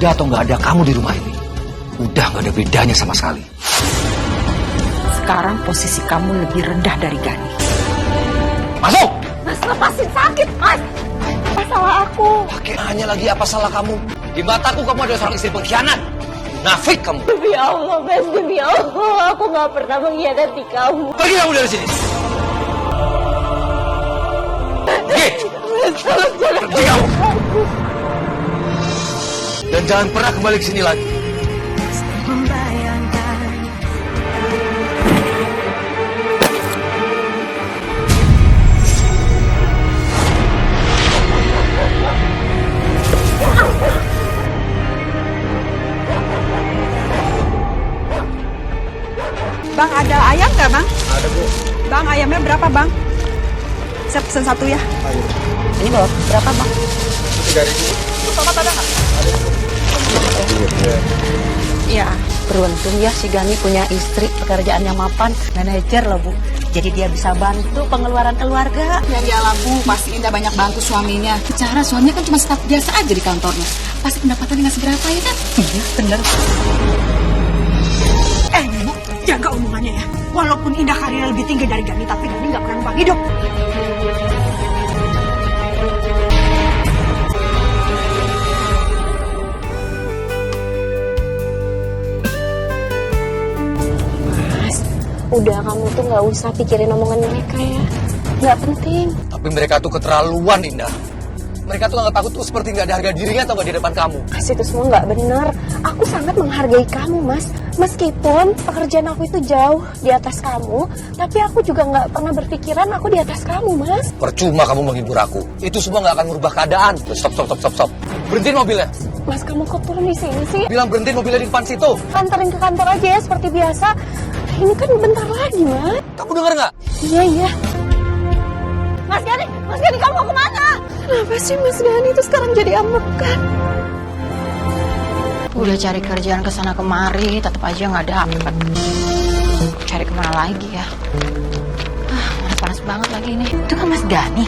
Ada atau nggak ada kamu di rumah ini, udah nggak ada bedanya sama sekali. Sekarang posisi kamu lebih rendah dari Gani. Masuk! Mas, lepasin, sakit, Mas. Apa salah aku? Pakai nanya lagi apa salah kamu? Di mataku kamu adalah seorang istri pengkhianat. Nafik kamu. Demi Allah, Mas, demi Allah, aku nggak pernah mengkhianati kamu. Pergi kamu dari sini. Mas, tolong jangan. Pergi kamu. Dan jangan pernah kembali ke sini lagi. Bang, ada ayam nggak, Bang? Ada, Bu. Bang, ayamnya berapa, Bang? Saya pesen satu ya. Ayo. Ini bawa berapa, Bang? 3.000. Tomat ada nggak? Iya, beruntung ya si Gani punya istri pekerjaannya mapan, manajer loh Bu. Jadi dia bisa bantu pengeluaran keluarga. Ya iyalah, Bu. Pasti Indah banyak bantu suaminya. Secara suaminya kan cuma staf biasa aja di kantornya. Pasti pendapatannya nggak seberapa ya kan? Iya, bener. Bu, jaga omongannya ya. Walaupun Indah karirnya lebih tinggi dari Gani, tapi Gani nggak pernah numpang hidup. Udah, kamu tuh nggak usah pikirin omongan mereka ya. Nggak penting. Tapi mereka tuh keterlaluan, Indah. Mereka tuh anggap aku tuh seperti nggak ada harga dirinya atau nggak di depan kamu. Mas, itu semua nggak bener. Aku sangat menghargai kamu, Mas. Meskipun pekerjaan aku itu jauh di atas kamu, tapi aku juga nggak pernah berpikiran aku di atas kamu, Mas. Percuma kamu menghibur aku. Itu semua nggak akan merubah keadaan. Stop. Berhentiin mobilnya. Mas, kamu kok turun di sini sih? Bilang berhentiin mobilnya di depan situ. Anterin ke kantor aja ya, seperti biasa. Ini kan bentar lagi, Mas. Kamu dengar nggak? Iya. Mas Gani kamu mau kemana? Kenapa sih Mas Gani itu sekarang jadi amekan? Udah cari kerjaan kesana kemari, tetap aja nggak dapet. Cari kemana lagi ya? Panas banget lagi ini. Itu kan Mas Gani.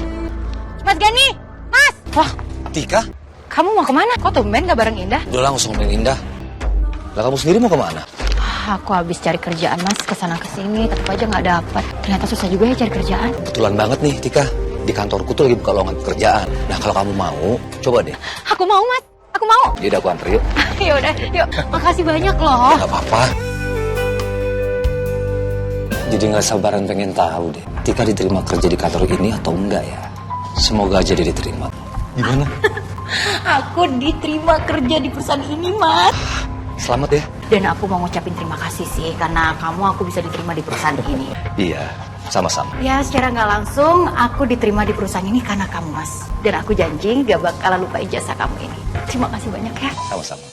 Mas Gani, Mas. Wah, Tika? kamu mau kemana? Kok tumben nggak bareng Indah? Udah langsung main Indah. Lah kamu sendiri mau kemana? Aku habis cari kerjaan Mas, kesana kesini, tetap aja nggak dapet. Ternyata susah juga ya cari kerjaan. Kebetulan banget nih Tika. Di kantorku tuh lagi buka lowongan pekerjaan. Nah kalau kamu mau, coba deh. Aku mau Mas, aku mau. Yaudah aku anter yuk. Yaudah, yuk. Makasih banyak loh. Gak apa-apa. Jadi gak sabaran pengen tahu deh. Tika diterima kerja di kantor ini atau enggak ya? Semoga aja dia diterima. Gimana? Aku diterima kerja di perusahaan ini Mas. Selamat ya. Dan aku mau ngucapin terima kasih sih, karena aku bisa diterima di perusahaan ini. Iya, sama-sama. Ya, secara nggak langsung, aku diterima di perusahaan ini karena kamu, Mas. Dan aku janji gak bakalan lupain jasa kamu ini. Terima kasih banyak ya. Sama-sama.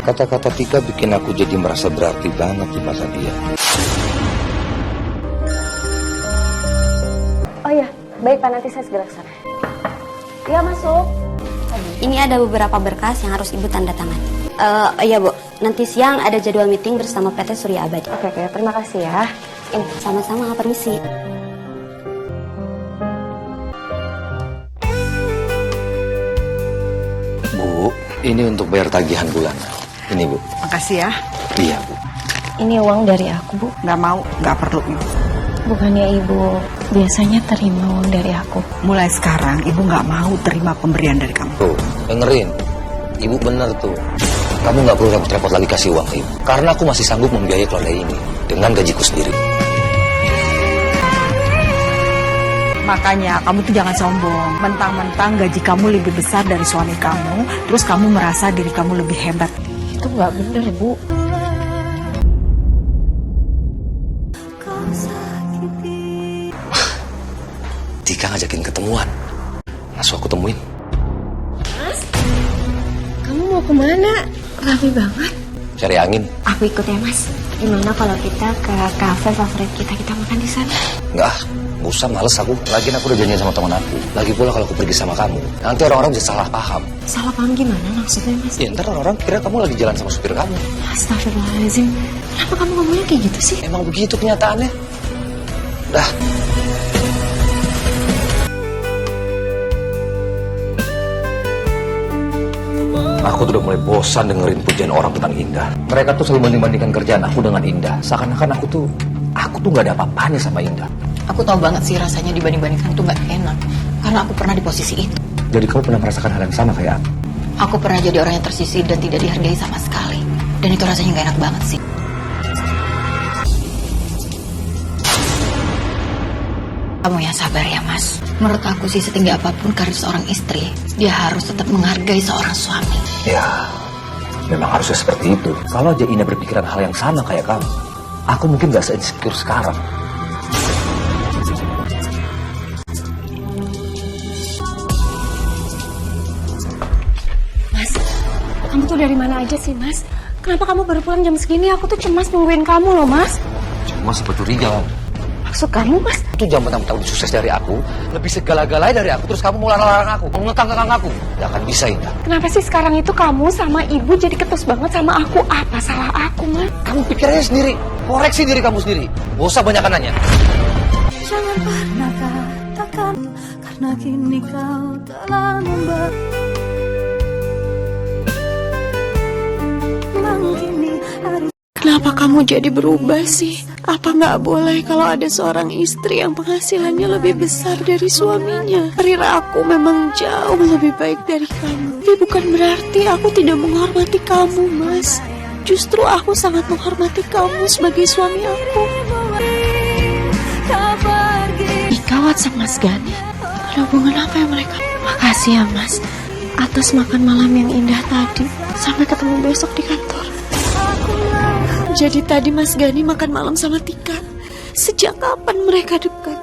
Kata-kata Tika bikin aku jadi merasa berarti banget di mata dia. Oh iya, baik Pak, nanti saya segera ke sana. Iya, masuk. Ini ada beberapa berkas yang harus Ibu tanda tangani. Iya Bu, nanti siang ada jadwal meeting bersama PT Surya Abadi. Oke, terima kasih ya. Ini sama-sama, permisi. Bu, ini untuk bayar tagihan bulanan. Ini Bu. Makasih ya. Iya Bu. Ini uang dari aku, Bu. Nggak mau, nggak perlu. Bukannya Ibu biasanya terima uang dari aku. Mulai sekarang, Ibu nggak mau terima pemberian dari kamu. Tuh, dengerin. Ibu bener tuh. Kamu nggak perlu repot-repot lagi kasih uang ke Ibu. Karena aku masih sanggup membiayai keluarga ini dengan gajiku sendiri. Makanya kamu tuh jangan sombong. Mentang-mentang gaji kamu lebih besar dari suami kamu, terus kamu merasa diri kamu lebih hebat. Itu nggak bener, Bu. Tika ngajakin ketemuan. Langsung aku temuin. Kamu mau kemana? Rapi banget. Cari angin. Aku ikut ya, Mas. Gimana kalau kita ke kafe favorit kita makan di sana? Enggak, nggak usah, males aku. Lagian aku udah janjian sama teman aku. Lagi pula kalau aku pergi sama kamu, nanti orang-orang bisa salah paham. Salah paham gimana maksudnya, Mas? Ya ntar orang-orang kira kamu lagi jalan sama supir kamu. Astagfirullahaladzim. Kenapa kamu ngomongnya kayak gitu sih? Emang begitu kenyataannya. Dah. Oh. Aku tuh udah mulai bosan dengerin pujian orang tentang Indah. Mereka tuh selalu membandingkan kerjaan aku dengan Indah. Seakan-akan aku tuh gak ada apa-apanya sama Indah. Aku tahu banget sih rasanya dibanding-bandingkan tuh gak enak. Karena aku pernah di posisi itu. Jadi kamu pernah merasakan hal yang sama kayak aku? Aku pernah jadi orang yang tersisih dan tidak dihargai sama sekali. Dan itu rasanya gak enak banget sih. Kamu yang sabar ya, Mas. Menurut aku sih setinggi apapun karir seorang istri, dia harus tetap menghargai seorang suami. Ya, memang harusnya seperti itu. Kalau aja Indah berpikiran hal yang sama kayak kamu, aku mungkin gak se-insecure sekarang. Mas, kamu tuh dari mana aja sih, Mas? Kenapa kamu baru pulang jam segini? Aku tuh cemas nungguin kamu loh, Mas. Cuma sempat curiga. Maksud kamu, Mas? Itu jam mentang-mentang udah sukses dari aku, lebih segala-galanya dari aku, terus kamu mau larang-larang aku, mau ngekang-ngekang aku. Gak akan bisa, Indah. Kenapa sih sekarang itu kamu sama ibu jadi ketus banget sama aku? Apa salah aku, Mas? Kamu pikirnya sendiri, koreksi diri kamu sendiri. Gak usah banyak nanya. Jangan pernah katakan karena kini kau telah kini hari. Kenapa kamu jadi berubah sih? Apa nggak boleh kalau ada seorang istri yang penghasilannya lebih besar dari suaminya? Karir aku memang jauh lebih baik dari kamu. Tapi bukan berarti aku tidak menghormati kamu, Mas. Justru aku sangat menghormati kamu sebagai suami aku. Ikawat sama Mas Gani. Ada hubungan apa ya mereka? Makasih ya, Mas, atas makan malam yang indah tadi. Sampai ketemu besok di kantor. Jadi tadi Mas Gani makan malam sama Tika. Sejak kapan mereka dekat?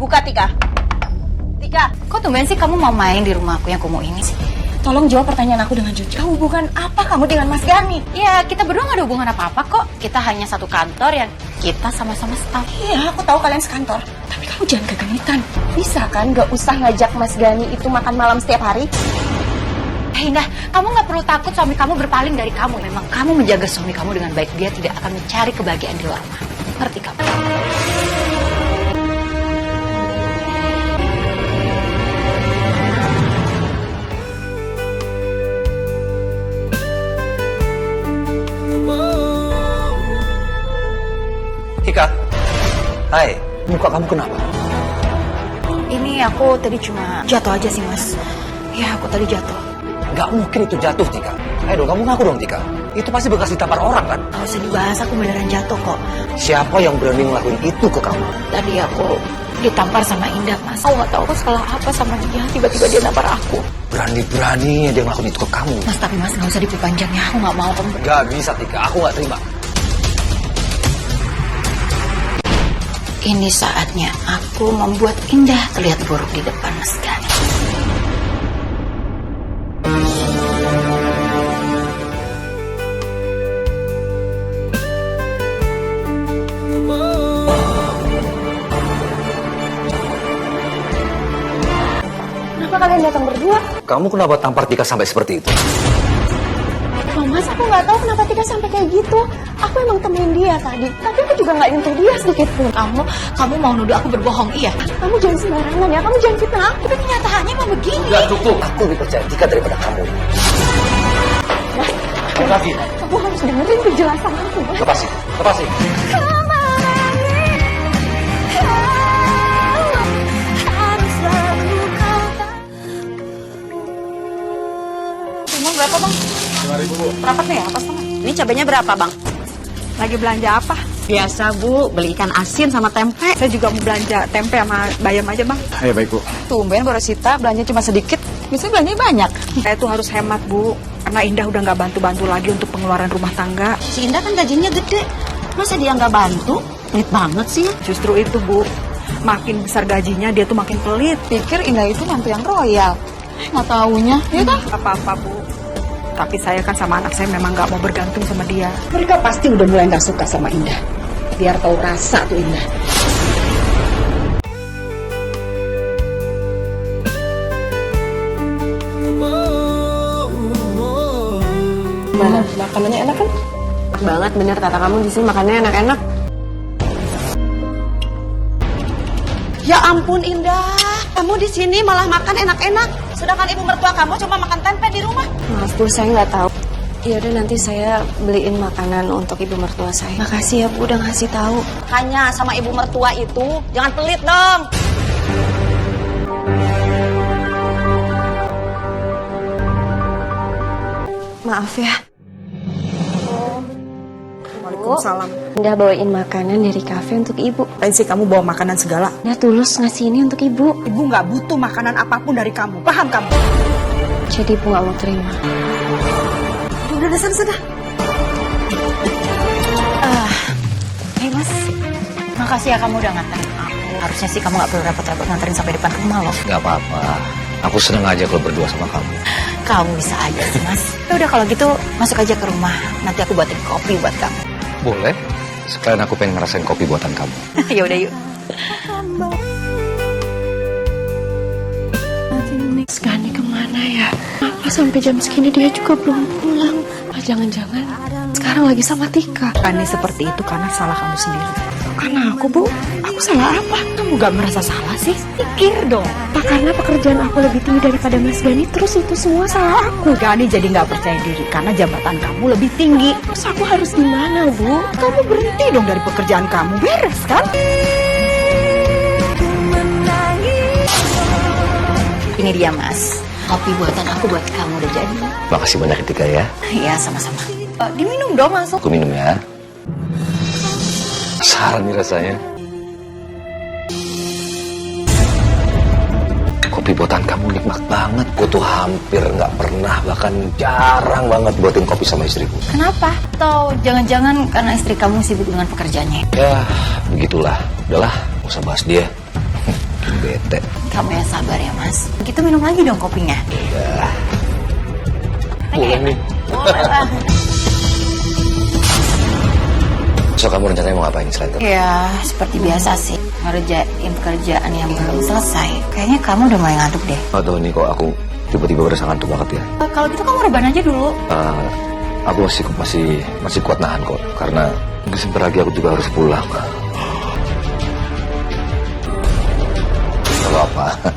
Buka, Tika. Tika, kok tumben sih kamu mau main di rumah aku yang kumuh ini sih? Tolong jawab pertanyaan aku dengan jujur. Hubungan apa kamu dengan Mas Gani? Ya, kita berdua gak ada hubungan apa-apa kok. Kita hanya satu kantor yang kita sama-sama staff. Iya, aku tahu kalian sekantor. Tapi kamu jangan kegenitan. Bisa kan gak usah ngajak Mas Gani itu makan malam setiap hari? Indah, kamu gak perlu takut suami kamu berpaling dari kamu. Memang kamu menjaga suami kamu dengan baik. Dia tidak akan mencari kebahagiaan di luar rumah. Ngerti kamu? Tika, hai, muka kamu kenapa? Ini aku tadi cuma jatuh aja sih, Mas. Ya, aku tadi jatuh. Gak mungkin itu jatuh, Tika. Ayo dong, kamu ngaku dong, Tika. Itu pasti bekas ditampar orang, kan? Gak usah dibahas, aku beneran jatuh kok. Siapa yang berani ngelakuin itu ke kamu? Tadi aku ditampar sama Indah, Mas. Aku gak tahu aku salah apa sama dia. Tiba-tiba dia nampar aku. Berani-beraninya dia ngelakuin itu ke kamu. Mas, tapi Mas gak usah diperpanjang ya. Aku gak mau kamu. Gak bisa, Tika. Aku gak terima. Ini saatnya aku membuat Indah terlihat buruk di depan Mas Gani. Kenapa kalian datang berdua? Kamu kenapa tampar Tika sampai seperti itu? Oh, Mas, aku nggak tahu kenapa Tika sampai kayak gitu. Aku emang temuin dia tadi, tapi aku juga nggak nyentuh dia sedikit pun. Kamu mau nuduh aku berbohong, iya? Kamu jangan sembarangan ya, kamu jangan fitnah aku. Tapi kenyataannya emang begini. Gak cukup. Aku lebih percaya Tika daripada kamu. Mas, Lepasin. kamu harus dengerin penjelasan aku, Mas. Lepasin. Lepasin. Emang berapa, Bang? 5.000, Bu. Berapa nih ya? Apa sama? Ini cabenya berapa, Bang? Lagi belanja apa? Biasa, Bu, beli ikan asin sama tempe. Saya juga mau belanja tempe sama bayam aja, Bang. Ayo, baik, Bu. Tumben Bu Rosita belanja cuma sedikit. Biasanya belanjanya banyak. Saya tuh harus hemat, Bu. Karena Indah udah nggak bantu-bantu lagi untuk pengeluaran rumah tangga. Si Indah kan gajinya gede. Masa dia nggak bantu? Pelit banget sih. Justru itu, Bu. Makin besar gajinya, dia tuh makin pelit. Pikir Indah itu mantu yang royal. Nggak taunya, ya kan? Apa-apa, Bu. Tapi saya kan sama anak saya memang nggak mau bergantung sama dia. Mereka pasti udah mulai nggak suka sama Indah. Biar tahu rasa tuh Indah. Gimana? Makanannya enak kan? Banget bener kata kamu, di sini makannya enak-enak. Ya ampun Indah, Kamu di sini malah makan enak-enak, sedangkan ibu mertua kamu cuma makan tempe di rumah. Maaf Bu, saya nggak tahu. Ya udah nanti saya beliin makanan untuk ibu mertua saya. Makasih ya Bu udah ngasih tahu. Hanya sama ibu mertua itu, jangan pelit dong. Maaf ya. Waalaikumsalam. Udah bawain makanan dari kafe untuk ibu. Ngapain sih kamu bawa makanan segala? Udah tulus ngasih ini untuk ibu. Ibu nggak butuh makanan apapun dari kamu, paham kamu? Jadi ibu nggak mau terima. Udah sana. Hei Mas, makasih ya kamu udah nganterin aku. Harusnya sih kamu gak perlu repot-repot nganterin sampai depan rumah loh. Gak apa-apa. Aku seneng aja kalau berdua sama kamu. Kamu bisa aja sih Mas. Ya udah kalau gitu masuk aja ke rumah. Nanti aku buatin kopi buat kamu. Boleh. Sekalian aku pengen ngerasain kopi buatan kamu. Ya udah yuk. Gani kemana ya? Apa sampai jam segini dia juga belum pulang? Jangan-jangan sekarang lagi sama Tika. Gani seperti itu karena salah kamu sendiri. Karena aku Bu, aku salah apa? Kamu gak merasa salah sih? Pikir dong. Apa karena pekerjaan aku lebih tinggi daripada Mas Gani, terus itu semua salah aku? Gani jadi gak percaya diri karena jabatan kamu lebih tinggi. Terus aku harus gimana Bu? Kamu berhenti dong dari pekerjaan kamu, beres kan? Ini dia Mas. Kopi buatan aku buat kamu udah jadi. Makasih banyak Tika ya. Iya sama-sama. Diminum dong langsung. Aku minum ya. Saran nih rasanya. Kopi buatan kamu nikmat banget. Gue tuh hampir nggak pernah, bahkan jarang banget buatin kopi sama istriku. Kenapa? Atau jangan-jangan karena istri kamu sibuk dengan pekerjaannya? Ya, begitulah. Udahlah, gak usah bahas dia. Bete. Kamu yang sabar ya Mas. Gitu minum lagi dong kopinya. Udah. Pulang nih. Boleh lah. So, kamu rencananya mau ngapain selain itu? Ya, seperti biasa sih. Ngerjain pekerjaan yang belum selesai. Kayaknya kamu udah mulai ngantuk deh. Atau nih kok aku tiba-tiba berasa ngantuk banget ya. Kalau gitu kamu rebahan aja dulu. Aku masih kuat nahan kok. Karena sebentar lagi aku juga harus pulang. Gak apa-apa.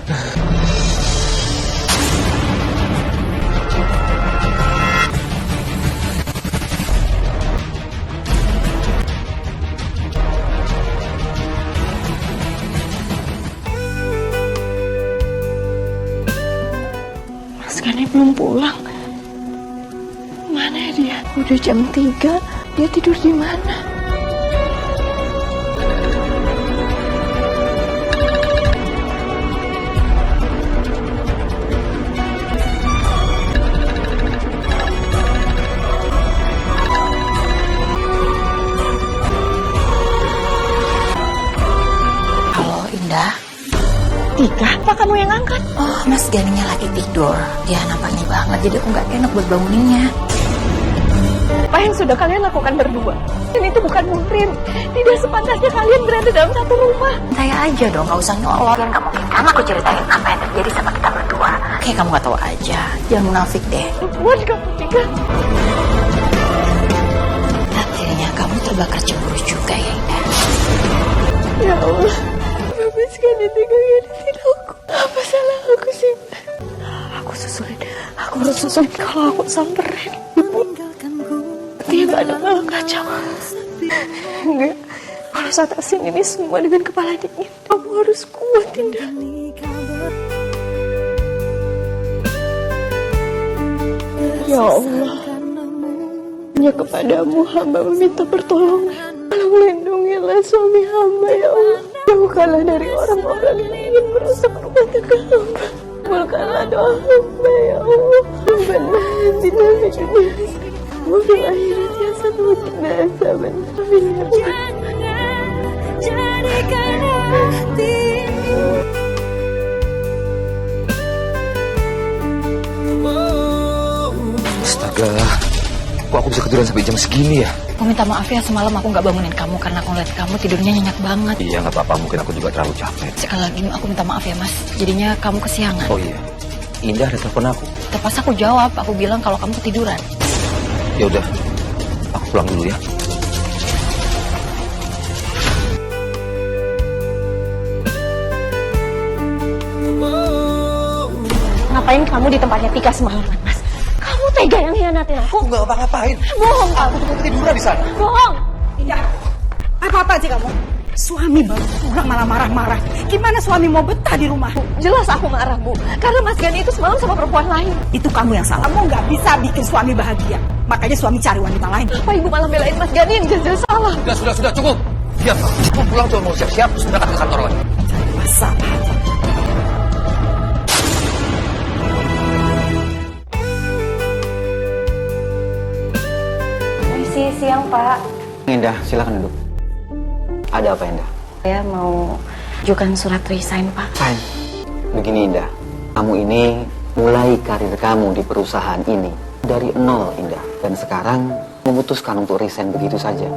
Mas Gani belum pulang. Mana dia? Udah jam 3. Dia tidur di mana? Halo Indah. Tika, apa kamu yang angkat? Oh, Mas Ganinya lagi tidur. Dia nampaknya banget, jadi aku nggak enak buat banguninnya. Apa yang sudah kalian lakukan berdua? Ini itu bukan muhrim. Tidak sepantasnya kalian berada dalam satu rumah. Santai aja dong, nggak usah nyolot. Nggak mungkin kan aku ceritain apa yang terjadi sama kita berdua. Kayak kamu nggak tahu aja. Jangan munafik deh. Buat kamu, Tika. Akhirnya kamu terbakar cemburu juga ya Indah. Ya Allah. Kenapa sekali Tika ngiritin aku? Apa salah aku sih? Aku susulin. Aku harus susulin kalau aku samperin. Dia gak ada malah kacau. Enggak. Kalau saat asin ini semua dengan kepala dingin. Kamu harus kuat, Indah. Ya Allah, hanya kepadamu hamba meminta pertolongan. Tolong lindungilah suami hamba ya Allah. Jauhkanlah dari orang-orang yang ingin merusak rumah tangga hamba. Kabulkanlah doa hamba ya Allah. Rabbana atina fid dunya hasanah wa fil akhirati hasanah wa qina adzabannar. Amin ya Rabbal. Astaga, kok aku bisa ketiduran sampai jam segini ya? Aku minta maaf ya semalam aku nggak bangunin kamu karena aku ngeliat kamu tidurnya nyenyak banget. Iya, nggak apa-apa. Mungkin aku juga terlalu capek. Sekali lagi aku minta maaf ya Mas. Jadinya kamu kesiangan. Oh iya, Indah ada telepon aku. Pas aku jawab, aku bilang kalau kamu ketiduran. Ya udah, aku pulang dulu ya. ngapain kamu di tempatnya Tika semalaman, Mas? Kamu tega yang hianatin aku? Aku nggak apa-ngapain. Bohong kamu. Aku tuh tiduran di sana. Bohong. Indah, apa-apa sih kamu? Suami baru pulang malah marah-marah. Gimana suami mau betah di rumah? Jelas aku marah, Bu. Karena Mas Gani itu semalam sama perempuan lain. Itu kamu yang salah. Kamu nggak bisa bikin suami bahagia. Makanya suami cari wanita lain. Apa Ibu malah belain Mas Gani yang jelas salah? Sudah, cukup. Diam, kamu pulang cuma mau siap-siap, sudah ke kantor lagi. Masalah. Siang, Pak. Indah, silakan duduk. Ada apa, Indah? Saya mau ajukan surat resign, Pak. Fine. Begini, Indah. Kamu ini mulai karir kamu di perusahaan ini dari nol, Indah. Dan sekarang memutuskan untuk resign begitu saja.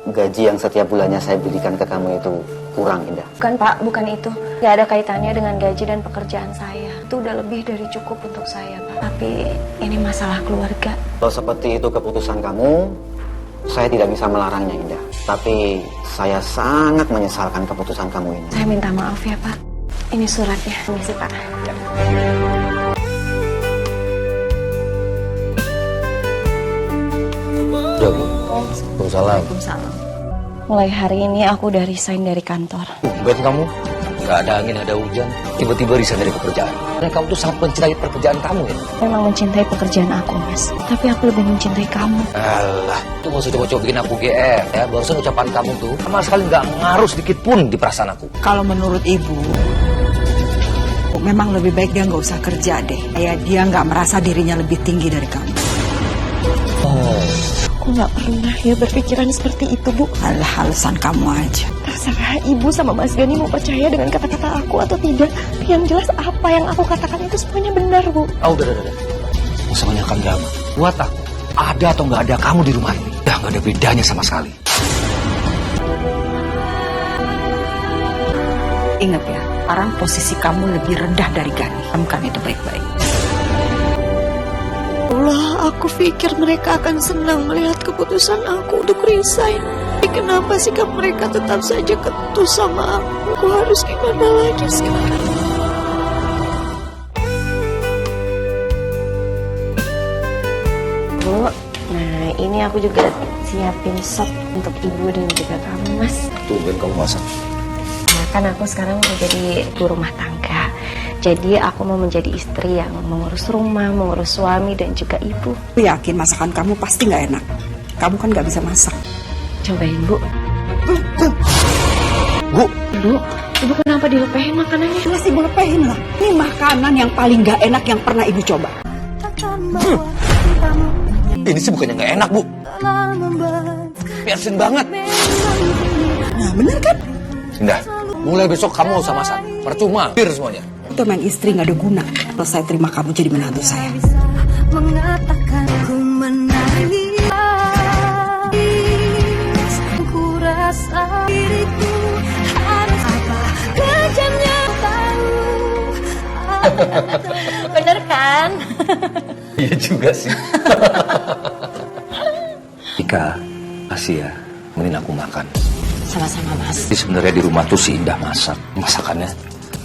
Gaji yang setiap bulannya saya berikan ke kamu itu kurang, Indah. Bukan, Pak. Bukan itu. Gak ada kaitannya dengan gaji dan pekerjaan saya. Itu udah lebih dari cukup untuk saya, Pak. Tapi ini masalah keluarga. Kalau seperti itu keputusan kamu, saya tidak bisa melarangnya, Indah. Tapi saya sangat menyesalkan keputusan kamu ini. Saya minta maaf ya, Pak. Ini suratnya. Permisi, Pak. Udah, Bu. Waalaikumsalam. Waalaikumsalam. Mulai hari ini aku udah resign dari kantor. Tumben kamu. Gak ada angin, ada hujan. Tiba-tiba resign dari pekerjaan. Dan kamu tuh sangat mencintai pekerjaan kamu ya? Memang mencintai pekerjaan aku, Mas. Tapi aku lebih mencintai kamu. Alah, tuh gak usah coba-coba bikin aku GR ya. Barusan ucapan kamu tuh sama sekali gak ngaruh sedikit pun di perasaan aku. Kalau menurut ibu, memang lebih baik dia nggak usah kerja deh. Kayak dia nggak merasa dirinya lebih tinggi dari kamu. Oh, Aku nggak pernah ya berpikiran seperti itu, Bu. Alah, alasan kamu aja. Terserah Ibu sama Mas Gani mau percaya dengan kata-kata aku atau tidak. Yang jelas apa yang aku katakan itu semuanya benar, Bu. udah. Gak usah menyakan drama. Buat aku, ada atau nggak ada kamu di rumah ini, ya nggak ada bedanya sama sekali. Ingat ya, sekarang posisi kamu lebih rendah dari Gani. Kamu kan itu baik-baik. Allah, aku pikir mereka akan senang melihat keputusan aku untuk resign. Tapi kenapa sikap mereka tetap saja ketus sama aku? Aku harus gimana lagi sekarang? Bu, nah ini aku juga siapin sop untuk Ibu dan juga kamu, Mas. Tumben kamu masak. Nah, kan aku sekarang mau jadi ibu rumah tangga. Jadi aku mau menjadi istri yang mengurus rumah, mengurus suami dan juga ibu. Aku yakin masakan kamu pasti nggak enak. Kamu kan nggak bisa masak. Cobain, Bu. Bu, Ibu kenapa dilepehin makanannya? Jelas ibu lepehin lah. Ini makanan yang paling nggak enak yang pernah ibu coba. ini sih bukannya nggak enak, Bu. Biasin banget. Nah, bener kan? Indah, mulai besok kamu usah masak. Percuma, bir semuanya. Itu main istri nggak ada guna. Kalau saya terima kamu jadi menantu saya. Mengatakan ku menangis, ku rasa diriku harus apa kejamnya tahu. Bener kan? Iya juga sih. Ika, kasih ya. Mending aku makan. Sama-sama, Mas. Jadi sebenarnya di rumah tuh si Indah masak. Masakannya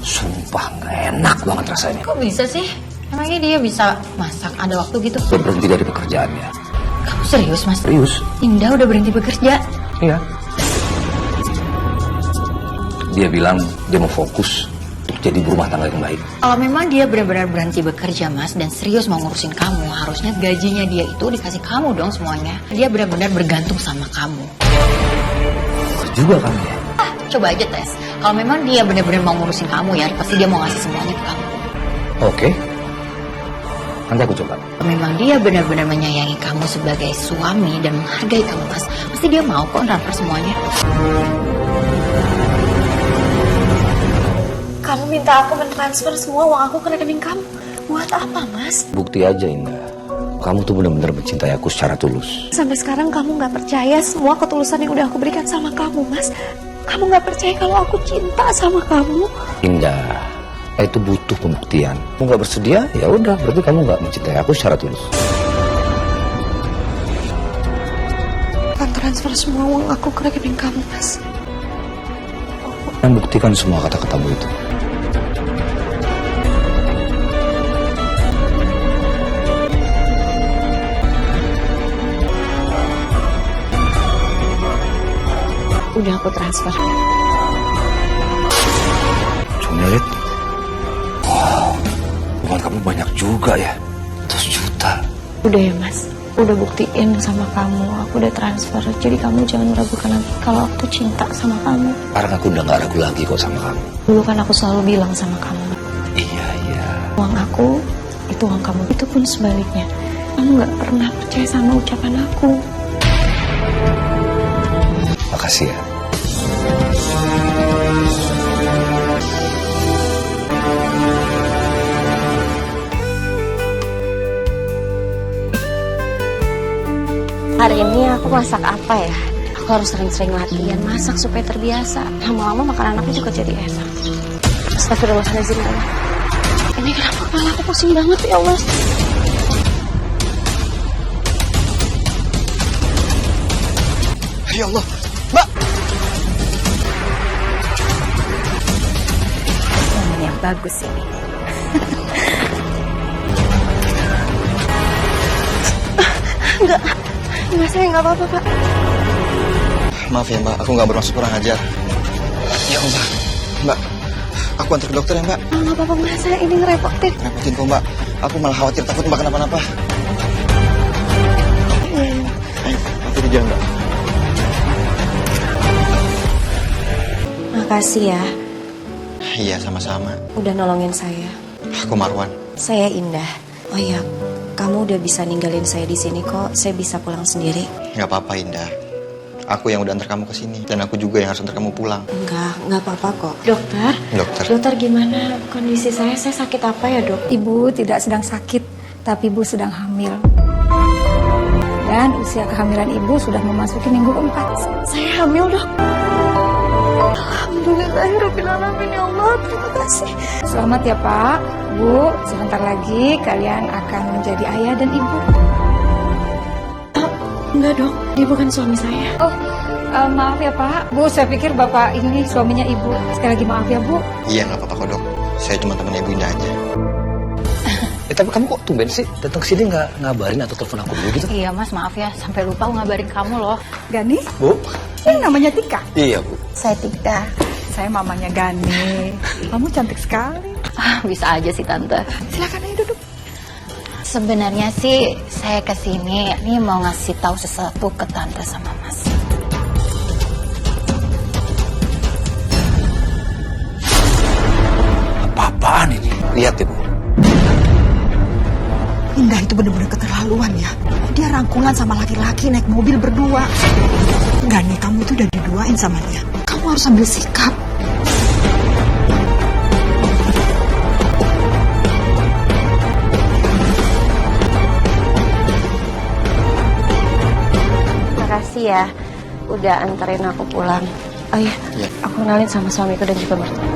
sumpah nggak enak banget rasanya. Kok bisa sih? Emangnya dia bisa masak? Ada waktu gitu? Udah berhenti dari pekerjaannya. Kamu serius, Mas? Serius? Indah udah berhenti bekerja. Iya. Dia bilang dia mau fokus untuk jadi ibu rumah tangga yang baik. Kalau memang dia benar-benar berhenti bekerja, Mas, dan serius mau ngurusin kamu, harusnya gajinya dia itu dikasih kamu dong semuanya. Dia benar-benar bergantung sama kamu. Juga kan ya? Coba aja tes. Kalau memang dia benar-benar mau ngurusin kamu ya, pasti dia mau ngasih semuanya ke kamu. Oke. Nanti aku coba. Kalau memang dia benar-benar menyayangi kamu sebagai suami dan menghargai kamu, Mas, pasti dia mau kok transfer semuanya. Kamu minta aku mentransfer semua uang aku ke rekening kamu. Buat apa, Mas? Bukti aja, Indah. Kamu tuh benar-benar mencintai aku secara tulus. Sampai sekarang kamu nggak percaya semua ketulusan yang udah aku berikan sama kamu, Mas. Kamu nggak percaya kalau aku cinta sama kamu. Indah, itu butuh pembuktian. Kamu nggak bersedia, ya udah. Berarti kamu nggak mencintai aku secara tulus. Akan transfer semua uang aku ke rekening kamu, Mas. Dan buktikan semua kata-katamu itu. Udah aku transfer. Junet, wow, uang kamu banyak juga ya, 100 juta. Udah ya mas, udah buktiin sama kamu, aku udah transfer. Jadi kamu jangan ragukan lagi kalau aku tuh cinta sama kamu. Sekarang aku udah gak ragu lagi kok sama kamu. Dulu kan aku selalu bilang sama kamu, Iya. uang aku itu uang kamu. Itu pun sebaliknya, kamu gak pernah percaya sama ucapan aku. Makasih ya. Hari ini aku masak apa ya? Aku harus sering-sering latihan masak supaya terbiasa. Lama-lama makanan aku juga jadi enak. Astagfirullahaladzim. Ini kenapa kepala aku pusing banget ya Allah? Ya Allah, Mbak. Momen yang bagus ini. Enggak, saya nggak apa-apa, Pak. Maaf ya Mbak, aku nggak bermaksud kurang ajar. Ya Allah, Mbak, aku antar ke dokter ya Mbak. Nggak apa-apa, Mas. Saya ini ngerepotin. Repotin kok Mbak, aku malah khawatir takut Mbak kenapa-napa. Nanti di jalan Mbak. Makasih ya, Iya sama-sama. udah nolongin saya. Aku Marwan. Saya Indah. Oh iya, kamu udah bisa ninggalin saya di sini kok. Saya bisa pulang sendiri. Nggak apa-apa Indah. Aku yang udah antar kamu ke sini dan aku juga yang harus antar kamu pulang. Nggak apa-apa kok. Dokter? Dokter. Dokter gimana kondisi saya? Saya sakit apa ya, Dok? Ibu tidak sedang sakit, tapi ibu sedang hamil. Dan usia kehamilan ibu sudah memasuki minggu keempat. Saya hamil, Dok. Alhamdulillahirrahmanirrahim, ya Allah. Terima kasih. Selamat ya Pak, Bu. Sebentar lagi kalian akan menjadi ayah dan ibu. Enggak, Dok. Dia bukan suami saya. Oh, maaf ya Pak. Bu, saya pikir Bapak ini suaminya Ibu. Sekali lagi maaf ya Bu. Iya nggak apa-apa kok dok. Saya cuma temen Ibu Indah aja. Tapi kamu kok tumben sih datang ke sini nggak ngabarin atau telepon aku dulu gitu? Iya mas, maaf ya, sampai lupa ngabarin kamu loh. Gani, Bu? ini namanya Tika. Iya Bu. Saya Tika. Saya mamanya Gani. Kamu cantik sekali. Bisa aja sih tante. Silakan ayo duduk. Sebenarnya sih saya kesini ini mau ngasih tahu sesuatu ke tante sama mas. Apa-apaan ini? Lihat ya Bu. Indah itu benar-benar keterlaluan ya. Dia rangkulan sama laki-laki naik mobil berdua. Enggak nih, kamu itu udah diduain sama dia. Kamu harus ambil sikap. Makasih ya udah anterin aku pulang. Oh iya, aku kenalin sama suamiku dan juga mertua.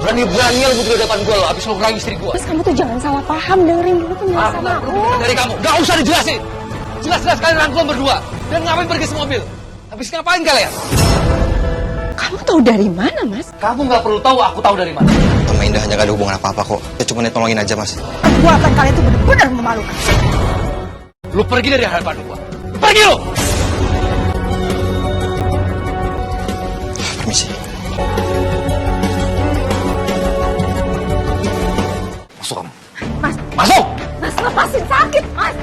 Berani-beraninya lu di depan gue lo, abis lo ngerang istri gue. Mas, kamu tuh jangan salah paham, dengerin dulu penjelasan aku. Dari kamu, gak usah dijelasin. Jelas-jelas kalian rangkulan berdua. Dan ngapain pergi semobil? Habis ngapain kalian? Kamu tahu dari mana, Mas? Kamu gak perlu tahu, aku tahu dari mana. Sama Indah hanya gak ada hubungan apa-apa kok. Saya cuma nolongin aja mas. Perbuatan kalian itu benar-benar memalukan. Lu pergi dari hadapan gue. Pergi lu! Permisi. Masuk kamu. Mas. Masuk! Mas, lepasin, sakit, Mas.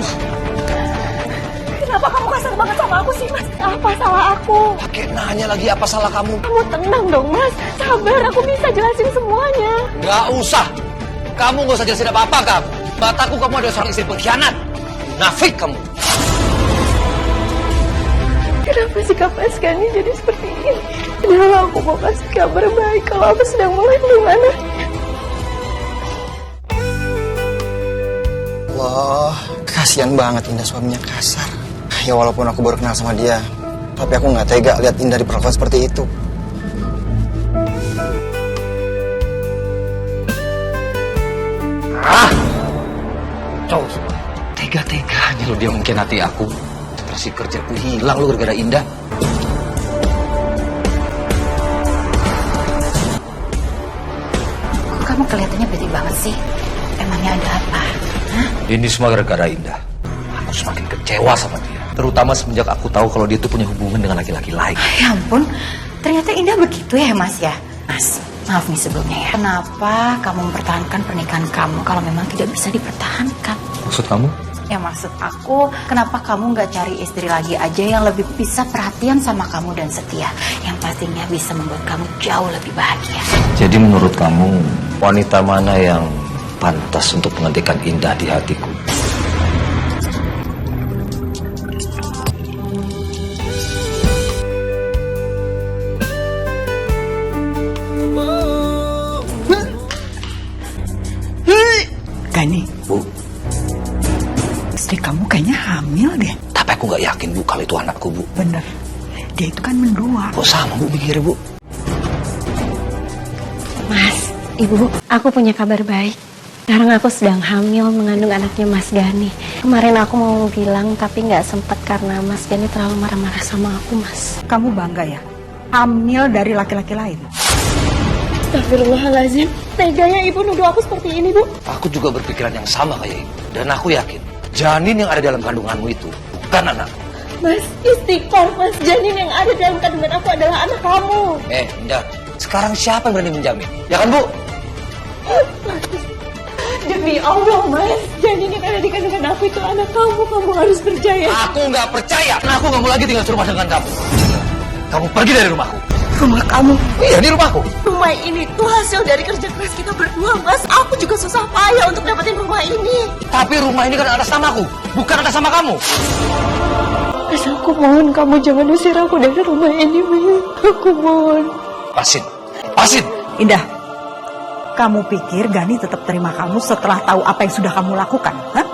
Kenapa kamu kasar banget sama aku sih, Mas? Apa salah aku? Pakai nanya lagi apa salah kamu? Kamu tenang dong, Mas. Sabar, aku bisa jelasin semuanya. Gak usah. Kamu gak usah jelasin apa-apa kamu. Bataku kamu adalah seorang istri pengkhianat. Nafik kamu. Kenapa sikap Mas Gani jadi seperti ini? Padahal aku mau kasih kabar baik kalau aku sedang mulai gimana. Wah, kasihan banget Indah suaminya kasar. Ya walaupun aku baru kenal sama dia, tapi aku nggak tega lihat Indah diperlakukan seperti itu. Cowok semua. Tega-teganya lo dia mengkhianati aku. Terasi kerjaku hilang lo gara-gara Indah. Kok kamu kelihatannya bete banget sih? Emangnya ada apa? Hah? Ini semua gara-gara Indah. Aku semakin kecewa sama dia. Terutama semenjak aku tahu kalau dia tuh punya hubungan dengan laki-laki lain. Ya ampun, ternyata Indah begitu ya Mas ya? Mas, maaf nih sebelumnya ya. Kenapa kamu mempertahankan pernikahan kamu kalau memang tidak bisa dipertahankan? Maksud kamu? Ya maksud aku, kenapa kamu nggak cari istri lagi aja yang lebih bisa perhatian sama kamu dan setia? Yang pastinya bisa membuat kamu jauh lebih bahagia. Jadi menurut kamu, wanita mana yang pantas untuk menggantikan Indah di hatiku? Gani, Bu, istri kamu kayaknya hamil deh. tapi aku nggak yakin Bu kalau itu anakku Bu. Bener, dia itu kan mendua. Kok sama Bu mikirnya Bu? Mas, Ibu, aku punya kabar baik. Sekarang aku sedang hamil mengandung anaknya Mas Gani. Kemarin aku mau bilang tapi nggak sempat karena Mas Gani terlalu marah-marah sama aku, Mas. Kamu bangga ya? Hamil dari laki-laki lain. Astagfirullahaladzim. Teganya Ibu nuduh aku seperti ini, Bu. Aku juga berpikiran yang sama kayak Ibu. Dan aku yakin, janin yang ada dalam kandunganmu itu bukan anak. Mas, istighfar, Mas. Janin yang ada dalam kandungan aku adalah anak kamu. Indah, sekarang siapa yang berani menjamin? Ya kan Bu? Demi Allah, Mas. Janin yang ada di kandungan aku itu anak kamu. Kamu harus percaya. Aku nggak percaya. Aku nggak mau lagi tinggal serumah dengan kamu. Kamu pergi dari rumahku. Rumah kamu? Iya, di rumahku. Rumah ini tuh hasil dari kerja keras kita berdua, Mas. Aku juga susah payah untuk dapetin rumah ini. Tapi rumah ini kan atas namaku, bukan atas nama kamu. Mas, aku mohon kamu jangan usir aku dari rumah ini, Mas. Aku mohon. Pasin. Indah, kamu pikir Gani tetap terima kamu setelah tahu apa yang sudah kamu lakukan? Hah?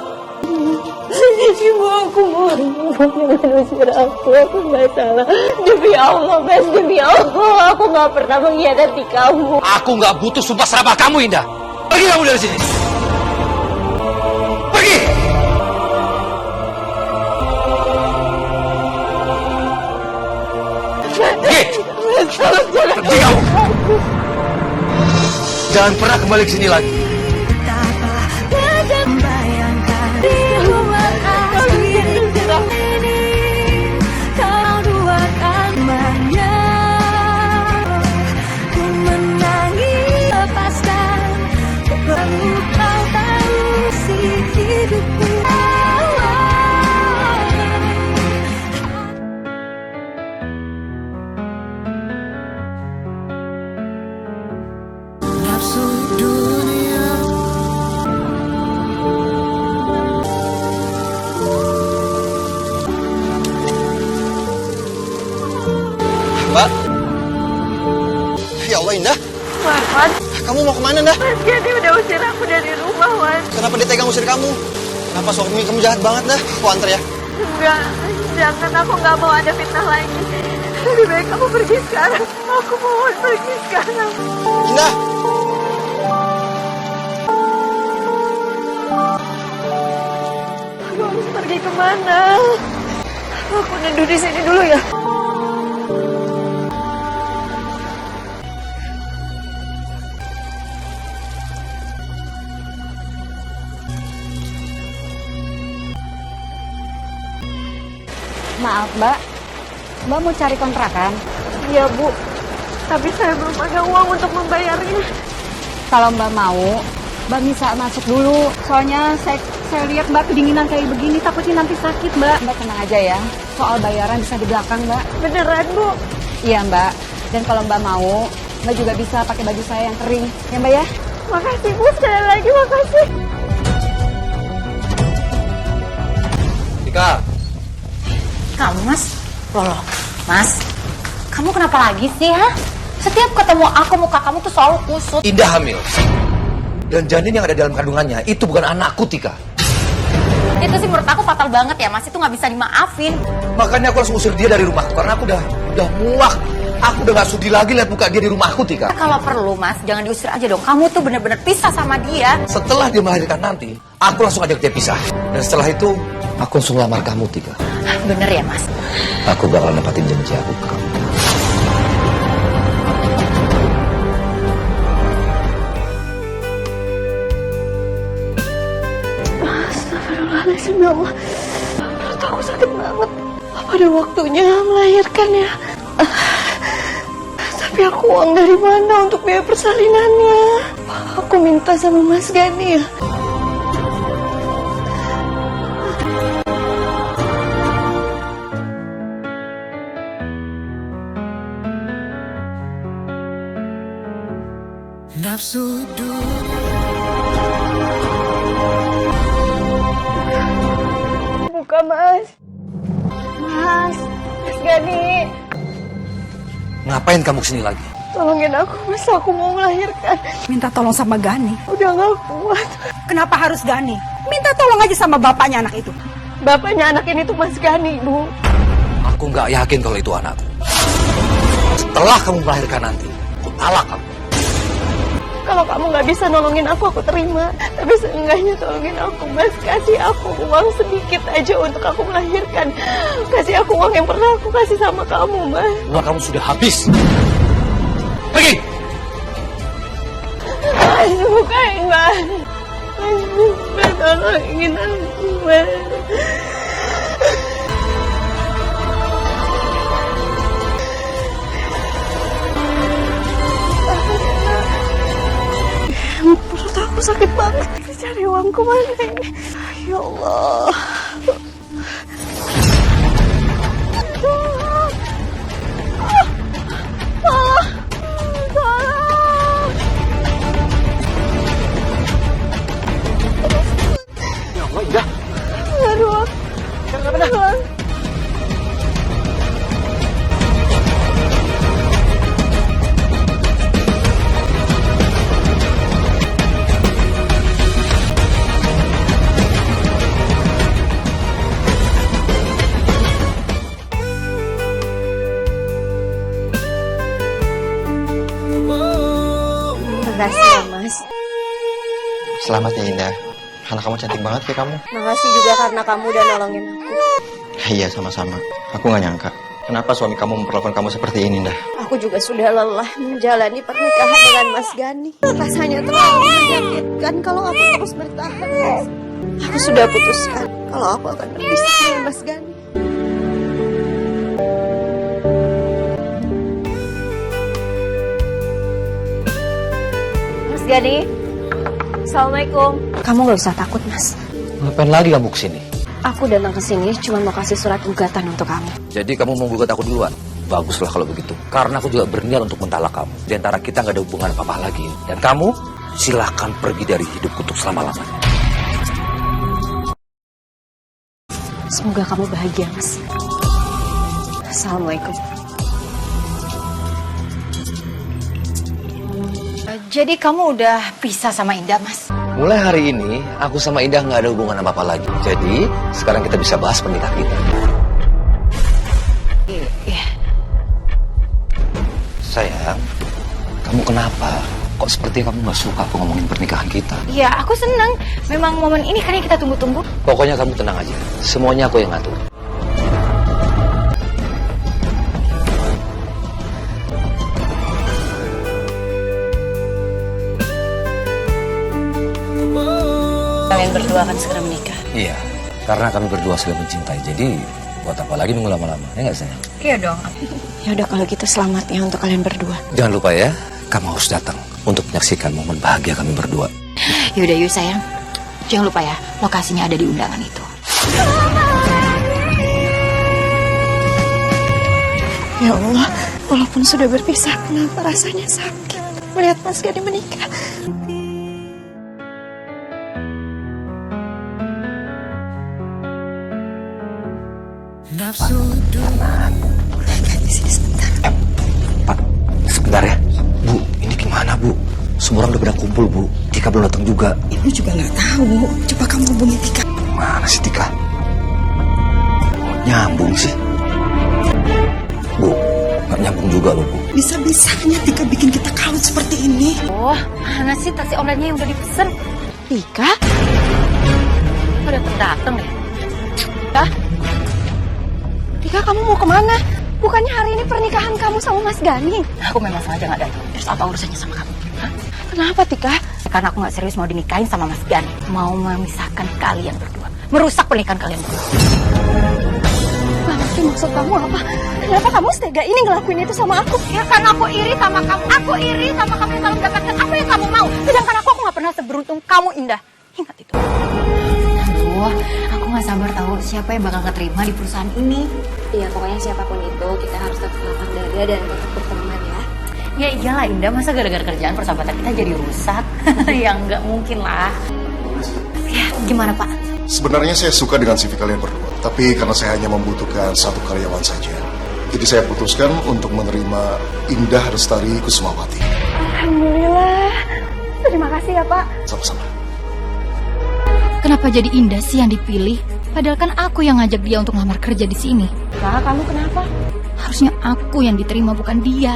Ibu, aku mohon. Jangan usir aku nggak salah. Demi Allah, Mas. Demi Allah, aku nggak pernah mengkhianati kamu. Aku nggak butuh sumpah serapah kamu, Indah. Pergi kamu dari sini. Pergi. Pergi kamu. Jangan pernah kembali ke sini lagi. Mbak? Ya Allah, Indah. Wan, Kamu mau kemana, Indah? Mas Gani udah usir aku dari rumah, Wan. Kenapa dia tega ngusir kamu? Kenapa suami kamu jahat banget, dah? Aku antar ya. Enggak, jangan. Aku nggak mau ada fitnah lagi. Lebih baik kamu pergi sekarang. Aku mohon pergi sekarang. Indah! Aku harus pergi kemana? Aku neduh di sini dulu ya. Maaf, Mbak. Mbak mau cari kontrakan? Iya, Bu. Tapi saya belum ada uang untuk membayarnya. Kalau Mbak mau, Mbak bisa masuk dulu. Soalnya saya lihat Mbak kedinginan kayak begini, takutnya nanti sakit, Mbak. Mbak tenang aja ya. Soal bayaran bisa di belakang, Mbak. Beneran, Bu? Iya, Mbak. Dan kalau Mbak mau, Mbak juga bisa pakai baju saya yang kering. Ya, Mbak ya? Makasih, Bu. Sekali lagi makasih. Tika. Kamu Mas? Loh, Mas, kamu kenapa lagi sih, ha? Setiap ketemu aku, muka kamu tuh selalu kusut. Indah hamil. Dan janin yang ada dalam kandungannya itu bukan anakku, Tika. Itu sih menurut aku fatal banget ya, Mas. Itu nggak bisa dimaafin. Makanya aku langsung usir dia dari rumahku karena aku udah muak. Aku udah gak sudi lagi lihat muka dia di rumahku, Tika. Kalau perlu, Mas, jangan diusir aja dong. Kamu tuh bener-bener pisah sama dia. Setelah dia melahirkan nanti, aku langsung ajak dia pisah. Dan setelah itu, aku langsung lamar kamu, Tika. Bener ya, Mas? Aku bakal nepatin janji aku ke kamu. Astagfirullahaladzim, ya Allah. Perut aku sakit banget. sudah waktunya melahirkan ya. Tapi aku uang dari mana untuk biaya persalinannya? Aku minta sama Mas Gani ya. Nafsu Buka Mas. Mas Gani. Ngapain kamu kesini lagi? Tolongin aku Mas, aku mau melahirkan. Minta tolong sama Gani. Udah gak kuat. Kenapa harus Gani? Minta tolong aja sama bapaknya anak itu. Bapaknya anak ini tuh Mas Gani, Bu. Aku nggak yakin kalau itu anakku. Setelah kamu melahirkan nanti, aku talak kamu. Kalau kamu nggak bisa nolongin aku terima. Tapi seenggaknya tolongin aku, Mas. Kasih aku uang sedikit aja untuk aku melahirkan. Kasih aku uang yang pernah aku kasih sama kamu, Mas. Uang kamu sudah habis. Pergi! Mas, bukain, Mas. Mas, tolongin aku, Mas. Perut aku sakit banget. Cari uangku mana ini? Ya Allah. Ya Allah, Indah. Aduh. Kenapa? Makasih ya, Mas. Selamat ya Indah. Anak kamu cantik banget kayak kamu. Makasih juga karena kamu udah nolongin aku. Iya sama-sama. Aku nggak nyangka. Kenapa suami kamu memperlakukan kamu seperti ini, Indah? Aku juga sudah lelah menjalani pernikahan dengan Mas Gani. Rasanya terlalu menyakitkan kalau aku terus bertahan, Mas. Aku sudah putuskan kalau aku akan berpisah dengan Mas Gani. Mas Gani, Assalamualaikum. Kamu gak usah takut, Mas. Ngapain lagi kamu kesini? Aku datang ke sini cuma mau kasih surat gugatan untuk kamu. Jadi kamu mau gugat aku duluan? Baguslah kalau begitu. Karena aku juga berniat untuk mentalak kamu. Di antara kita nggak ada hubungan apa-apa lagi. Dan kamu silahkan pergi dari hidupku untuk selama-lamanya. Semoga kamu bahagia, Mas. Assalamualaikum. Jadi kamu udah pisah sama Indah, Mas? Mulai hari ini, aku sama Indah nggak ada hubungan apa-apa lagi. Jadi, sekarang kita bisa bahas pernikahan kita. Iya. Sayang, kamu kenapa? Kok seperti kamu nggak suka aku ngomongin pernikahan kita? Iya, aku seneng. Memang momen ini kan yang kita tunggu-tunggu. Pokoknya kamu tenang aja. Semuanya aku yang ngatur. Kalian berdua akan segera menikah. Iya, karena kami berdua saling mencintai. Jadi, buat apa lagi nunggu lama-lama? Ya nggak, sayang? Iya dong. Ya udah kalau gitu selamat ya untuk kalian berdua. Jangan lupa ya, kamu harus datang untuk menyaksikan momen bahagia kami berdua. Yaudah yuk sayang. Jangan lupa ya, lokasinya ada di undangan itu. Ya Allah, walaupun sudah berpisah, kenapa rasanya sakit melihat Mas Gani menikah? Di sini sebentar. Pak, sebentar ya. Bu, ini gimana, Bu? Semua orang udah pada kumpul, Bu. Tika belum datang juga. Ibu juga nggak tahu. Coba kamu hubungi Tika. Mana sih Tika? Nyambung sih. Bu, nggak nyambung juga loh, Bu. Bisa-bisanya Tika bikin kita kalut seperti ini. Oh, mana sih taksi online-nya yang udah dipesen? Tika? Udah datang ya? Tika? Tika, kamu mau kemana? Bukannya hari ini pernikahan kamu sama Mas Gani? Aku memang sengaja nggak datang. Terus apa urusannya sama kamu? Hah? Kenapa, Tika? Karena aku nggak serius mau dinikahin sama Mas Gani. Mau memisahkan kalian berdua. Merusak pernikahan kalian berdua. Gak mungkin, Maksud kamu apa? Kenapa kamu setega ini ngelakuin itu sama aku? Ya karena aku iri sama kamu. Aku iri sama kamu yang selalu mendapatkan apa yang kamu mau. Sedangkan aku nggak pernah seberuntung kamu, Indah. Ingat itu. Aduh, aku nggak sabar tahu siapa yang bakal keterima di perusahaan ini. Iya, pokoknya siapapun itu, kita harus tetap lapang dada dan tetap berteman ya. Ya iyalah Indah, masa gara-gara kerjaan persahabatan kita jadi rusak? Ya nggak mungkin lah. Ya, gimana Pak? Sebenarnya saya suka dengan CV kalian berdua, tapi karena saya hanya membutuhkan satu karyawan saja, jadi saya putuskan untuk menerima Indah Lestari Kusumawati. Alhamdulillah. Terima kasih ya, Pak. Sama-sama. Kenapa jadi Indah sih yang dipilih? Padahal kan aku yang ngajak dia untuk ngelamar kerja di sini. Kak, kamu kenapa? Harusnya aku yang diterima, bukan dia.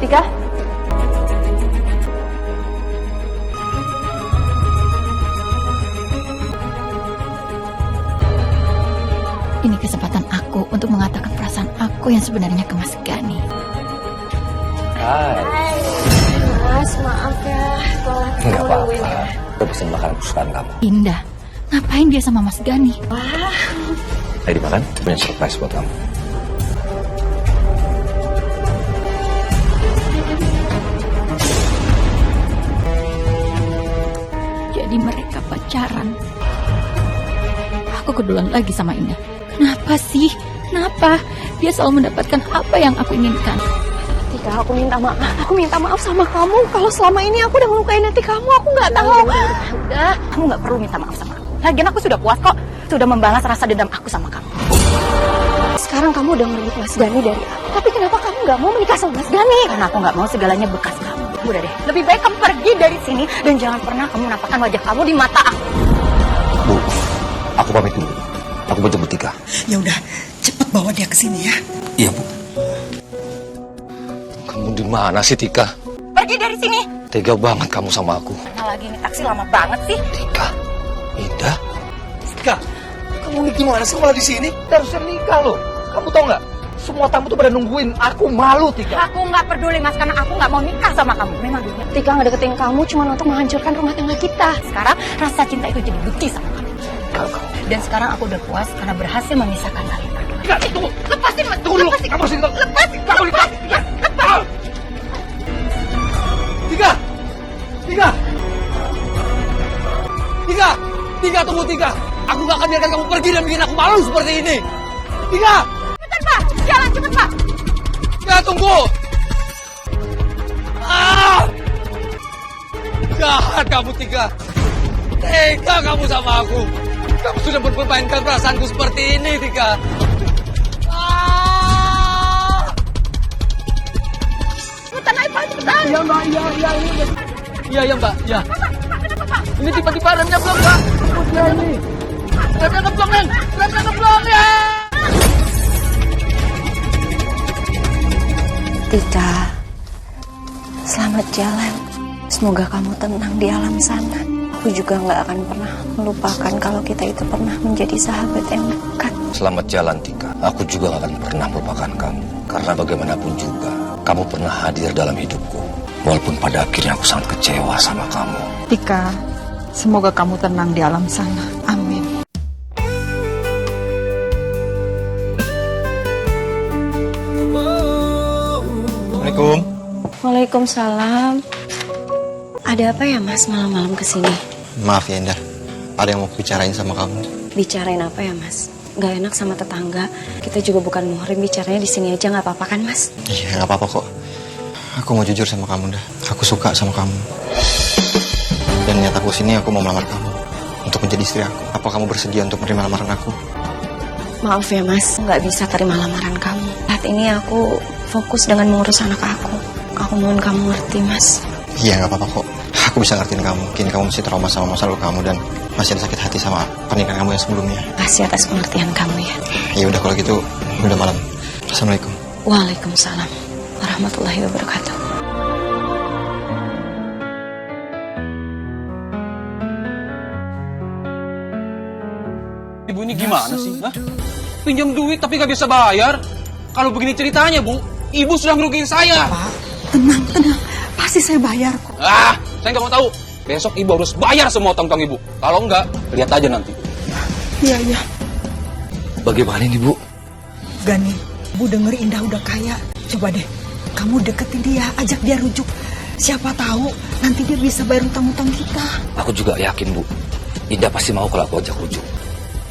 Tika? Ini kesempatan aku untuk mengatakan perasaan aku yang sebenarnya ke Mas Gani. Hai. Mas, maaf ya. Enggak apa-apa. Udah pesen makanan kesukaan kamu. Indah, ngapain dia sama Mas Gani? Ayo dimakan, punya surprise buat kamu. Jadi mereka pacaran. Aku kedulan lagi sama Indah. Kenapa sih? Kenapa? Dia selalu mendapatkan apa yang aku inginkan. Tika, aku minta maaf. Aku minta maaf sama kamu. Kalau selama ini aku udah ngelukain hati kamu, aku nggak tahu. Udah, kamu nggak perlu minta maaf sama aku. Lagian aku sudah puas kok. Sudah membalas rasa dendam aku sama kamu. Sekarang kamu udah merebut Mas Gani dari aku. Tapi kenapa kamu nggak mau menikah sama Mas Gani? Karena aku nggak mau segalanya bekas kamu. Udah deh, lebih baik kamu pergi dari sini dan jangan pernah kamu menampakkan wajah kamu di mata aku. Bu, aku pamit dulu. Aku mau jemput Tika. Ya udah, cepet bawa dia ke sini ya. Iya, Bu. Kamu di mana sih, Tika? Pergi dari sini. Tega banget kamu sama aku. Nah, lagi ini taksi lama banget sih. Tika, Indah. Tika, kamu ini gimana sih malah di sini? Kita harusnya nikah loh. Kamu tau nggak? Semua tamu tuh pada nungguin. Aku malu, Tika. Aku nggak peduli Mas, karena aku nggak mau nikah sama kamu. Memang dunia. Tika ngedeketin kamu cuma untuk menghancurkan rumah tangga kita. Sekarang rasa cinta itu jadi benci sama kamu. Kalau kamu. Dan sekarang aku udah puas karena berhasil memisahkan kalian berdua. Tika, tunggu. Lepasin Mas. Tunggu dulu. Lepasin. Kamu sini. Lepasin. Kamu lepas. Tika. Lepas. Tika. Tika. Tika. Tika, tunggu Tika. Aku gak akan biarkan kamu pergi dan bikin aku malu seperti ini. Tika. Cepetan Pak. Jalan cepet Pak. Tika, tunggu. Ah! Jahat kamu, Tika. Tega kamu sama aku. Kamu sudah mempermainkan perasaanku seperti ini, Tika. Ah! Cepetan aja Pak, cepetan. Iya, Mbak. Iya, Mbak. Ya. Kenapa Pak? Ini tiba-tiba remnya belum, Mbak. Oh, dia ini. Remnya ngeblong, Neng. Remnya ngeblong, ya. Tika, selamat jalan. Semoga kamu tenang di alam sana. Aku juga nggak akan pernah melupakan kalau kita itu pernah menjadi sahabat yang dekat. Selamat jalan, Tika. Aku juga gak akan pernah melupakan kamu. Karena bagaimanapun juga, kamu pernah hadir dalam hidupku. Walaupun pada akhirnya aku sangat kecewa sama kamu. Tika, semoga kamu tenang di alam sana. Amin. Assalamualaikum. Waalaikumsalam. Ada apa ya Mas malam-malam kesini? Maaf ya Indah, ada yang mau bicarain sama kamu. Bicarain apa ya Mas? Gak enak sama tetangga. Kita juga bukan muhrim, bicaranya di sini aja, nggak apa-apa kan Mas? Iya, nggak apa-apa kok. Aku mau jujur sama kamu dah. Aku suka sama kamu. Dan niat aku sini aku mau melamar kamu untuk menjadi istri aku. Apa kamu bersedia untuk menerima lamaran aku? Maaf ya Mas, nggak bisa terima lamaran kamu. Saat ini aku fokus dengan mengurus anak aku. Aku mohon kamu ngerti Mas. Iya, nggak apa-apa kok. Aku bisa ngertiin kamu. Mungkin kamu masih trauma sama masa lalu kamu dan masih ada sakit hati sama pernikahan kamu yang sebelumnya. Kasih atas pengertian kamu ya. Ya udah kalau gitu, udah malam. Assalamualaikum. Waalaikumsalam warahmatullahi wabarakatuh. Ibu ini gimana sih? Hah? Pinjam duit tapi gak bisa bayar? Kalau begini ceritanya, Bu, Ibu sudah merugikan saya. Pak, tenang, tenang. Pasti saya bayar kok. Saya nggak mau tahu. Besok Ibu harus bayar semua utang-utang Ibu. Kalau enggak, lihat aja nanti. Iya, iya. Bagaimana ini, Bu? Gani, Bu denger Indah udah kaya. Coba deh, kamu deketin dia, ajak dia rujuk. Siapa tahu nanti dia bisa bayar utang-utang kita. Aku juga yakin, Bu. Indah pasti mau kalau aku ajak rujuk.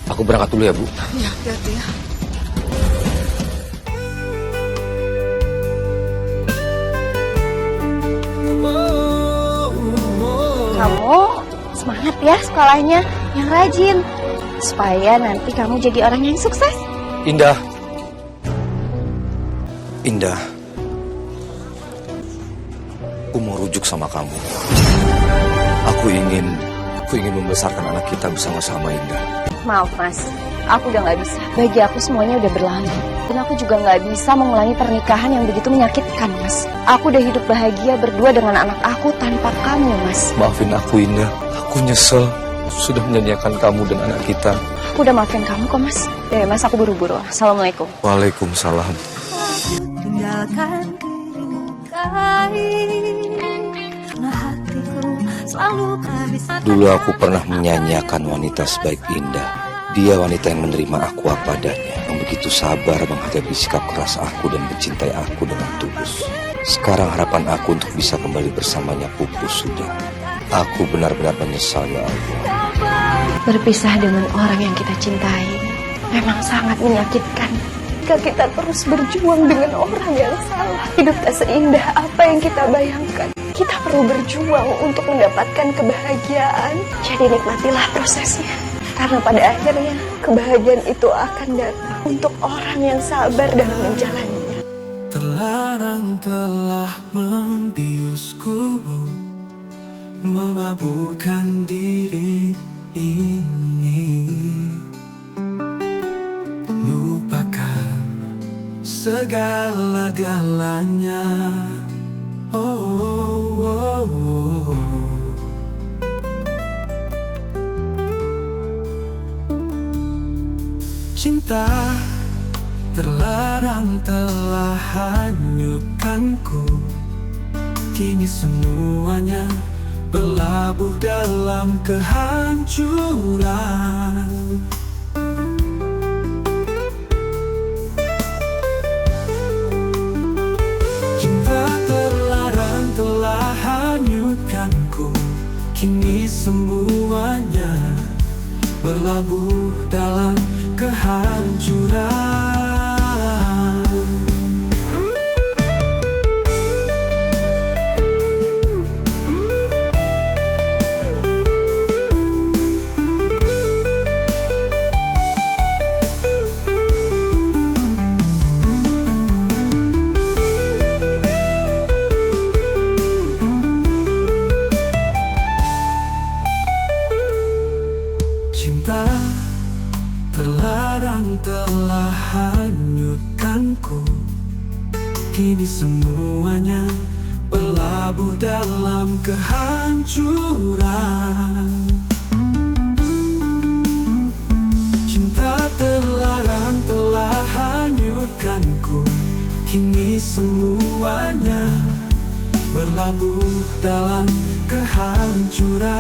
Aku berangkat dulu ya, Bu. Ya, hati-hati ya. Kamu semangat ya sekolahnya, yang rajin. Supaya nanti kamu jadi orang yang sukses. Indah. Indah. Aku mau rujuk sama kamu. Aku ingin membesarkan anak kita bersama-sama, Indah. Maaf mas, aku udah gak bisa. Bagi aku semuanya udah berlalu. Dan aku juga gak bisa mengulangi pernikahan yang begitu menyakitkan mas. Aku udah hidup bahagia berdua dengan anak aku tanpa kamu mas. Maafin aku, Indah. Aku nyesel sudah menyanyiakan kamu dan anak kita. Aku udah maafin kamu kok mas. Ya mas, aku buru-buru. Assalamualaikum. Waalaikumsalam. Tinggalkan karena hatiku selalu bisa. Dulu aku pernah menyanyiakan wanita sebaik Indah. Dia wanita yang menerima aku apa adanya, yang begitu sabar menghadapi sikap keras aku dan mencintai aku dengan tulus. Sekarang harapan aku untuk bisa kembali bersamanya pupus sudah. Aku benar-benar menyesal, ya Allah. Berpisah dengan orang yang kita cintai memang sangat menyakitkan. Jika kita terus berjuang dengan orang yang salah, hidup tak seindah apa yang kita bayangkan. Kita perlu berjuang untuk mendapatkan kebahagiaan. Jadi nikmatilah prosesnya. Karena pada akhirnya kebahagiaan itu akan datang untuk orang yang sabar dalam menjalaninya. Terlarang telah membiusku, memabukkan diri ini. Lupakan segala-galanya. Cinta terlarang telah hanyutkanku. Kini semuanya berlabuh dalam kehancuran. Cinta terlarang telah hanyutkanku. Kini semuanya berlabuh dalam kehancuran. Cinta terlarang telah hanyutkanku. Kini semuanya berlabuh dalam kehancuran. Cinta terlarang telah hanyutkanku. Kini semuanya berlabuh dalam kehancuran.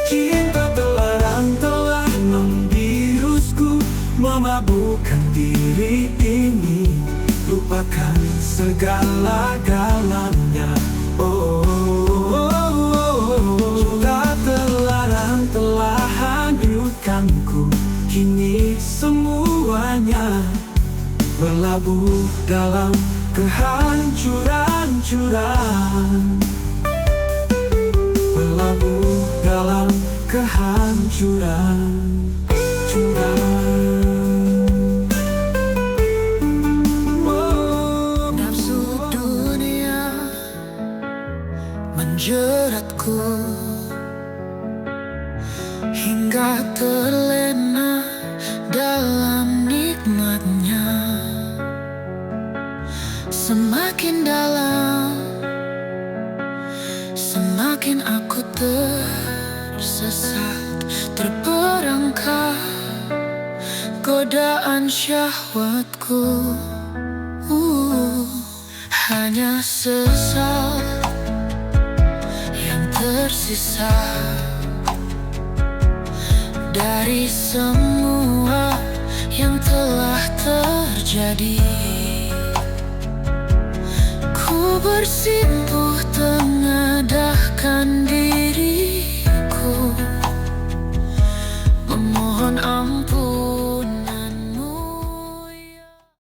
Cinta terlarang telah membiusku, memabukkan diri ini. Lupakan segala-galanya. Cinta terlarang telah hanyutkanku. Kini semuanya berlabuh dalam kehancuran. Berlabuh dalam kehancuran. Nafsu dunia menjeratku hingga terlena dalam nikmatnya. Semakin dalam, semakin aku tersesat, terperangkap godaan syahwatku. Hanya sesal yang tersisa dari semua yang telah terjadi. Ku bersimpuh tengadahkan diri